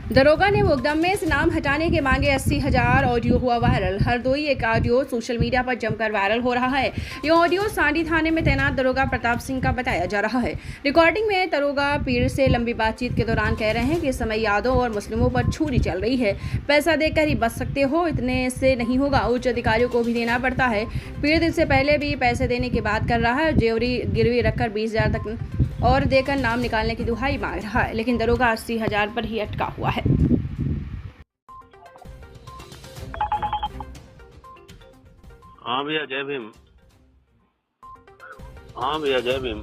दरोगा ने मुकदमे से नाम हटाने के मांगे 80,000। ऑडियो हुआ वायरल। हरदोई एक ऑडियो सोशल मीडिया पर जमकर वायरल हो रहा है। ये ऑडियो सांडी थाने में तैनात दरोगा प्रताप सिंह का बताया जा रहा है। रिकॉर्डिंग में दरोगा पीर से लंबी बातचीत के दौरान कह रहे हैं कि इस समय यादव और मुस्लिमों पर छुरी चल रही है। पैसा देकर ही बच सकते हो, इतने से नहीं होगा, उच्च अधिकारियों को भी देना पड़ता है। पीर इससे पहले भी पैसे देने की बात कर रहा है। जेवरी गिरवी रखकर 20,000 तक और देकर नाम निकालने की दुहाई मांग रहा है, लेकिन दरोगा 80,000 पर ही अटका हुआ है। हाँ भैया जय भीम। हाँ भैया जय भीम।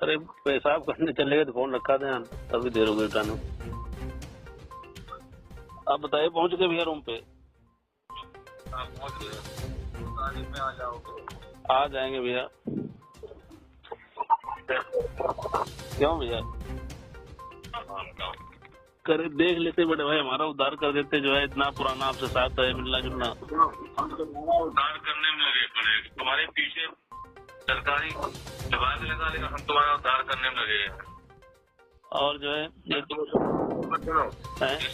अरे पेशाब करने चले गए तो फोन रखा था, तभी देर हो गई उठाने। आप बताइए पहुंच गए भैया रूम पे? हाँ पहुंच गए। में आ जाओगे? आ जाएंगे भैया। क्यों भैया? करे देख लेते बड़े भाई, हमारा उद्धार कर देते। जो है इतना पुराना आपसे साथ है, मिलना जुलना। उद्धार करने में लगे पड़े, तुम्हारे पीछे सरकारी विभाग लगा लेगा, हम तुम्हारा उद्धार करने में लगे हैं। और जो है इस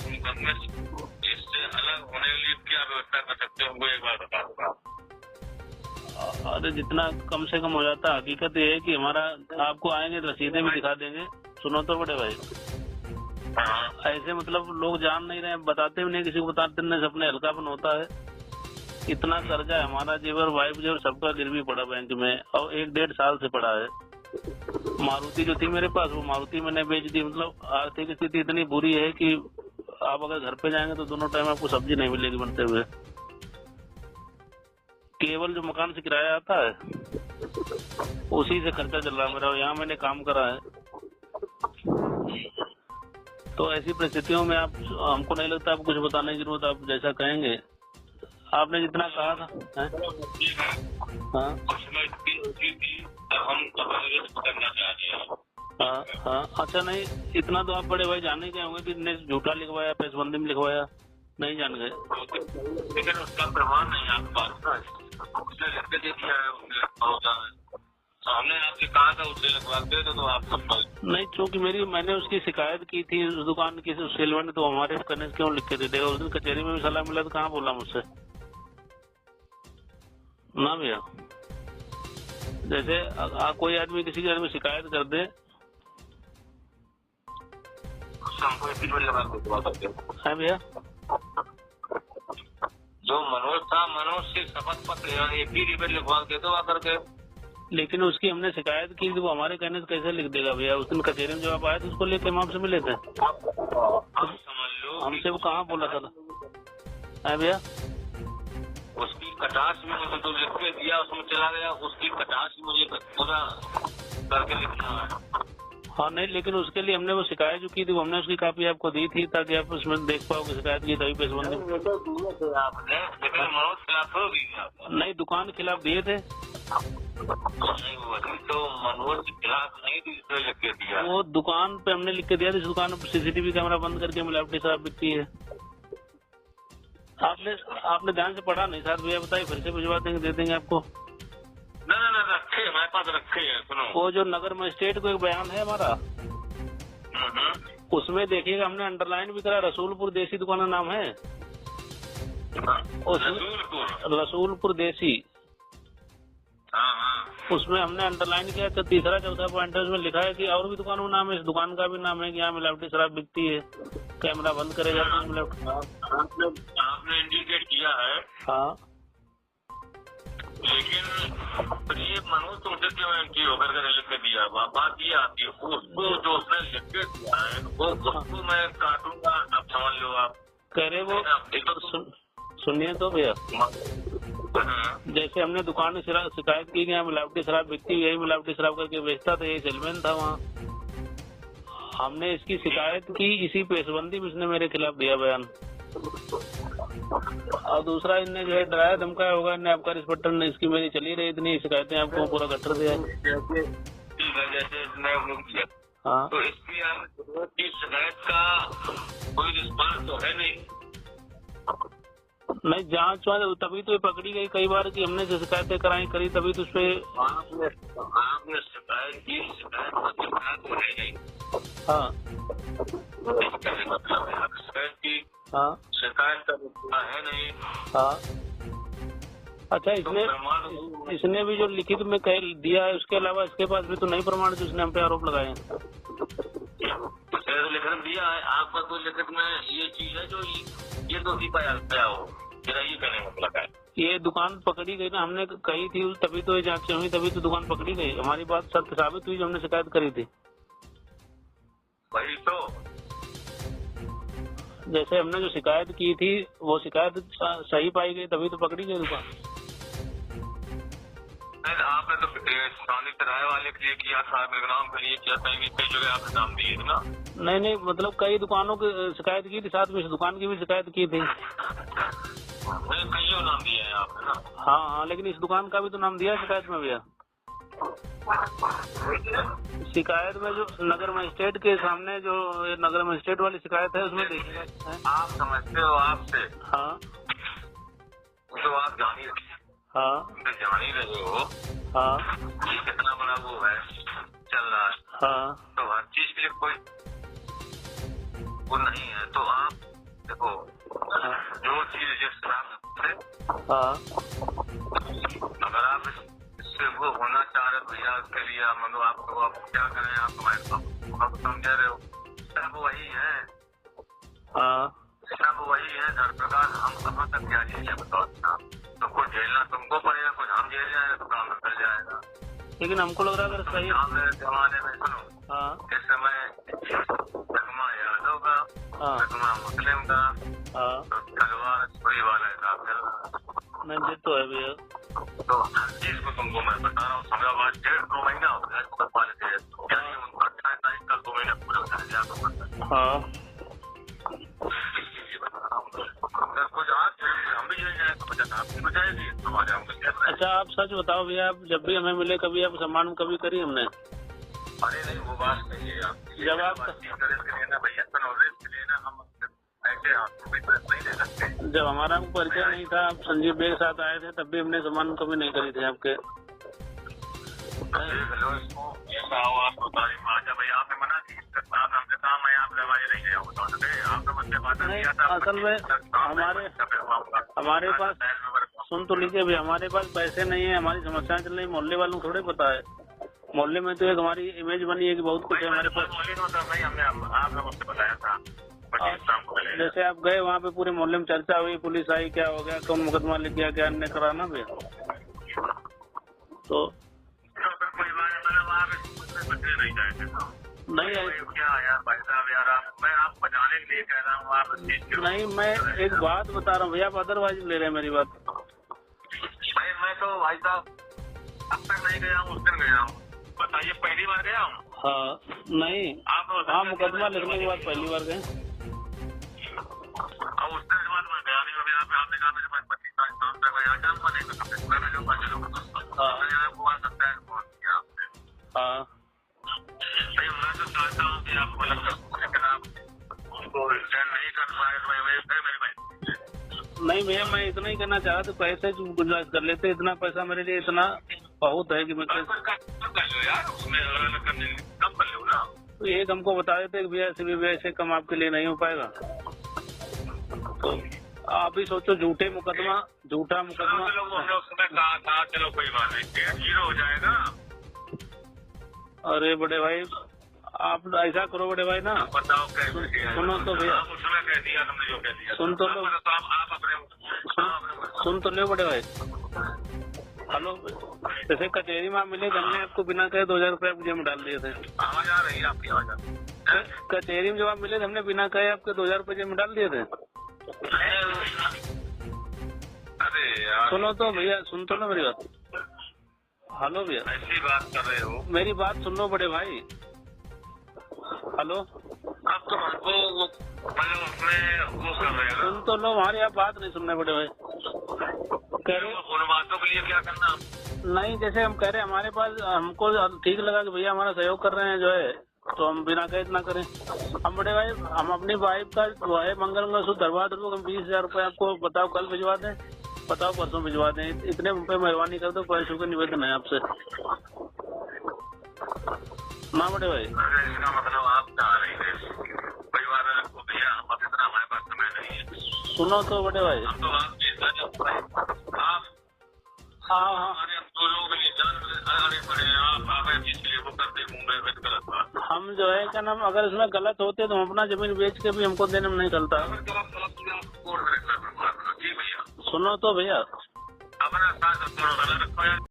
मुकदमे इससे अलग होने के लिए क्या व्यवस्था कर सकते हो, हमको एक बार बता दो। अरे जितना कम से कम हो जाता। हकीकत ये है कि हमारा आपको आएंगे रसीदें भी दिखा देंगे। सुनो तो बड़े भाई, ऐसे मतलब लोग जान नहीं रहे, बताते भी नहीं, किसी को बताते नहीं, अपने हल्कापन होता है। इतना कर्जा है हमारा, जेवर वाइफ जेवर सबका गिरवी पड़ा बैंक में, और 1-1.5 साल से पड़ा है। मारुति जो थी मेरे पास, वो मारुति मैंने बेच दी। मतलब आर्थिक स्थिति इतनी बुरी है कि आप अगर घर पे जाएंगे तो दोनों टाइम आपको सब्जी नहीं मिलेगी बनते हुए। केवल जो मकान से किराया आता है उसी से खर्चा चल रहा है मेरा। यहाँ मैंने काम करा है, तो ऐसी परिस्थितियों में आप, हमको नहीं लगता आपको कुछ बताने की जरूरत। आप जैसा कहेंगे, आपने जितना कहा था। हाँ हाँ हाँ, अच्छा नहीं, इतना तो आप बड़े भाई जाने गए होंगे कि झूठा लिखवाया, पेशबंदी में लिखवाया, नहीं जान गए। लेकिन उसका प्रमाण नहीं आपके पास, उसने लिख के दिया है, हमने आपसे कहा था उसे लिखवा दे तो आप सब नहीं, चूँकि मैंने उसकी शिकायत की थी उस दुकान की सेलवा ने, तो हमारे करने से क्यों लिख के दे देगा? उस दिन कचहरी में भी सलाह मिला तो कहाँ बोला मुझसे ना भैया। जैसे कोई आदमी किसी आदमी शिकायत कर दे, हमको एग्रीमेंट लगा के है भैया। जो मनोज था, मनोज से शपथ पत्र एक ही रिबेट लिखवा के दो आकर के। लेकिन उसकी हमने शिकायत की थी, वो हमारे कहने से कैसे लिख देगा भैया? उस दिन कचहरी में जब आप आए थे उसको लेके हम आपसे मिले थे। समझ लो, हमसे वो कहाँ बोला था, है भैया? उसकी कटास भी मुझे तो लिख के दिया, उसमें चला गया, उसकी कटास भी मुझे पूरा करके लिखना है। हाँ नहीं, लेकिन उसके लिए हमने वो शिकायत जो की थी, वो हमने उसकी कॉपी आपको दी थी ताकि आप उसमें देख पाओ कि शिकायत की, तभी पेशबंदी। लेकिन मनोज खिलाफ हो गई नहीं, दुकान के खिलाफ दिए थे। नहीं हुआ तो मनोज के खिलाफ नहीं लिख के दिया, वो दुकान पे हमने लिख के दिया था। इस दुकान पर सीसीटीवी कैमरा बंद करके मिलावटी शराब बिकती है। आपने ध्यान से पढ़ा नहीं साहब भैया? बताइए, फिर से भिजवा देंगे, दे देंगे आपको। ना रखे हमारे पास रखे हैं। सुनो, वो जो नगर मजिस्ट्रेट को एक बयान है हमारा, उसमें देखिएगा हमने अंडरलाइन भी करा, रसूलपुर देसी दुकान का नाम है। रसूलपुर देसी, उसमें हमने अंडरलाइन किया। तो तीसरा चौथा पॉइंट है, उसमें लिखा है कि और भी दुकानों का नाम है, इस दुकान का भी नाम है कि यहाँ मिलावटी शराब बिकती है, कैमरा बंद करेगा। आपने इंडिकेट किया है। हाँ, लेकिन ये मनोज तुमसे क्यों एंट्री होकर के लिख के दिया? बात ये आती है, उसको जो उसने लिख के दिया है वो उसको मैं काटूंगा। अब समझ लो आप कह रहे वो। सुनिए तो भैया, जैसे हमने दुकान में शिकायत की, यहाँ मिलावटी शराब बिकती, यही मिलावटी शराब करके बेचता था, यही सेलमैन था वहाँ। हमने इसकी शिकायत की, इसी पेशबंदी में इसने मेरे खिलाफ दिया बयान। और दूसरा, इनने जो है डराया धमकाया होगा, इनने आपका इंस्पेक्टर ने, इसकी मेरी चली रही इतनी शिकायतें, आपको पूरा गट्टर दिया। जैसे हाँ, तो इसकी शिकायत का कोई रिस्पॉन्स तो है नहीं। जांच तभी तो ये पकड़ी गई कई बार कि हमने जो शिकायतें करी, तभी तो उस पे आपने शिकायत की, शिकायत तो है गई। हाँ मतलब है शिकायत की, हाँ शिकायत का है नहीं। हाँ। अच्छा, इसने भी जो लिखित में कह दिया है, उसके अलावा इसके पास भी तो नई प्रमाण जो उसने हम पे आरोप लगाए हैं। लिखित दिया है आपका, कोई लिखित में ये चीज है जो ये दोषी पाया गया हो, मेरा ये कहने का मतलब है। ये दुकान पकड़ी गई ना, हमने कही थी तभी तो ये जांच हुई, तभी तो दुकान पकड़ी गई। हमारी बात सत्य साबित हुई जो हमने शिकायत करी थी। वही तो, जैसे हमने जो शिकायत की थी वो शिकायत सही पाई गई तभी तो पकड़ी गई दुकान। आपने तो स्थानीय किराए वाले के लिए किया था, नाम के लिए किया था, कई जगह आपने नाम दिए थे ना। नहीं, मतलब कई दुकानों की शिकायत की थी, साथ में इस दुकान की भी शिकायत की थी। कईयों नाम दिए हैं आपने ना। हाँ, लेकिन इस दुकान का भी तो नाम दिया शिकायत में भैया। शिकायत में जो नगर मजिस्ट्रेट के सामने जो नगर मजिस्ट्रेट वाली शिकायत है उसमें देखिएगा। आप समझते हो आपसे, हाँ तो आप जान ही रहे, हाँ जान ही रहे हो। हाँ, ये कितना बड़ा वो है चल रहा है। हाँ, तो हर चीज के लिए कोई वो नहीं है। तो आप देखो, जो चीज जिस तरह हाँ, अगर आप इससे वो होना चाह रहे भैया, उसके लिए मतलब आपको आप क्या करें, आप समझे रहे हो, सब वही है, हाँ। सब वही है। हर प्रकार हम कहाँ तक क्या चीजें बताओ, तो कुछ झेलना तुमको पड़ेगा, कुछ हम झेल जाए तो काम निकल जाएगा। लेकिन हमको लग रहा है अगर सही जमाने में सुनो, हाँ, इस समय रकमा यादव का, रकमा मुस्लिम का, हाँ, तलवार छोड़ी वाला हिसाब चल रहा है। नहीं ये तो है भैया। तो हर चीज को तुमको मैं बता रहा हूँ, समझा बात 1.5-2 महीना हो गया इसको पाले थे, क्या नहीं उनको 28 तारीख कल 2 महीने पूरा कर दिया। हाँ, अगर कुछ आज हम भी जाए तो बचा आपकी बचाएगी हमारे हम। अच्छा, आप सच बताओ भैया, आप जब भी हमें मिले कभी आप सम्मान कभी करी हमने? अरे नहीं, वो बात नहीं है। आप जब आप लेना भैया, नॉलेज के लिए ना हम ऐसे आपको नहीं दे सकते। जब हमारा परिचय नहीं था, आप संजीव बेग साथ आए थे, तब भी हमने सम्मान कभी नहीं करी थी आपके। हेलो, इसको ऐसा हो आप बताइए भैया, आपने मना की हमसे काम है, आप लेवाई नहीं गया बता सकते, आपने मुझसे बात किया था। असल में हमारे पास सुन तो लीजिए भैया, हमारे पास पैसे नहीं है, हमारी समस्याएं चल रही, मोहल्ले वालों को थोड़े पता है। मोहल्ले में तो एक हमारी इमेज बनी है कि बहुत कुछ है हमारे पास। आपने मुझसे बताया था, जैसे आप गए वहाँ पे पूरे मोहल्ले में चर्चा हुई, पुलिस आई, क्या हो गया, कौन मुकदमा लिख गया, क्या अन्य कराना भैया। तो कोई बात नहीं जाएंगे नहीं क्या यार भाई साहब, यार मैं आपको बचाने के लिए कह रहा हूँ, आप नहीं, मैं एक बात बता रहा हूँ भैया, आप अदरवाइज ले रहे हैं मेरी बात। भाई मैं तो भाई साहब अब तक नहीं गया हूँ, उस दिन गया हूँ, बताइए पहली बार गया हूँ। हाँ, नहीं, आप हाँ, मुकदमा लिखने के बाद पहली बार गए। और उस दिन बाद मैं गया नहीं, अभी आपने कहा मेरे पास 25 तारीख शाम तक मैं आ जाऊँगा, नहीं तो मैं मिलूंगा, मैंने आपको वहाँ सकता है फोन किया आपने। हाँ, मैं तो चाहता हूँ कि आपको लेकिन आप उनको रिटर्न नहीं कर पाए, नहीं भैया, मैं इतना ही करना चाह रहा था, पैसे गुजारिश कर लेते, इतना पैसा मेरे लिए इतना बहुत है कि मैं कर लो यार, उसमें करने कम कर लो ना। तो एक हमको बता देते कि भैया ऐसे भी ऐसे कम आपके लिए नहीं हो पाएगा। तो आप ही सोचो, झूठा मुकदमा चलो हम लोग सुबह कहा था, चलो कोई बात नहीं, 0 हो जाएगा। अरे बड़े भाई, आप ऐसा करो बड़े भाई ना, बताओ कैसे सुनो तो भैया, उसमें कह दिया तुमने जो कह दिया, सुन तो लो, सुन तो लो बड़े भाई। हेलो, जैसे कचहरी में मिले, हमने आपको बिना कहे 2000 रुपये जेब में डाल दिए थे। आवाज आ रही है आपकी, आवाज आ रही है। कचहरी में जब आप मिले, हमने बिना कहे आपके 2000 रुपये जेब में डाल दिए थे। अरे यार सुनो तो भैया, सुन तो लो मेरी बात। हेलो भैया, ऐसी बात कर रहे हो, मेरी बात सुन लो बड़े भाई। हेलो, अब तो हमको मतलब उसमें वो कर रहे हो, सुन तो लो, हमारी आप बात नहीं सुन रहे बड़े भाई। कह रहे उन बातों के लिए क्या करना? नहीं, जैसे हम कह रहे हैं, हमारे पास हमको ठीक लगा कि भैया हमारा सहयोग कर रहे हैं जो है, तो हम बिना कहे इतना करें। हम बड़े भाई, हम अपनी वाइफ का जो है मंगलसूत्र धरवा दो, हम 20,000 रुपये आपको बताओ कल भिजवा दें, बताओ परसों भिजवा दें, इतने रुपये मेहरबानी कर दो, पैसों का निवेदन है आपसे ना बड़े भाई। इसका मतलब आप चाह रही है परिवार को, भैया अब इतना हमारे पास समय नहीं है। सुनो तो बड़े भाई, हम तो आप हाँ हमारे दो लोग आने पड़े हैं, आप इसलिए वो करते मुंबई में गलत बात। हम जो है क्या नाम, अगर इसमें गलत होते तो हम अपना जमीन बेच के भी हमको देने में नहीं चलता। कोर्ट में जी भैया, सुनो तो भैया, अपना साथ रखो।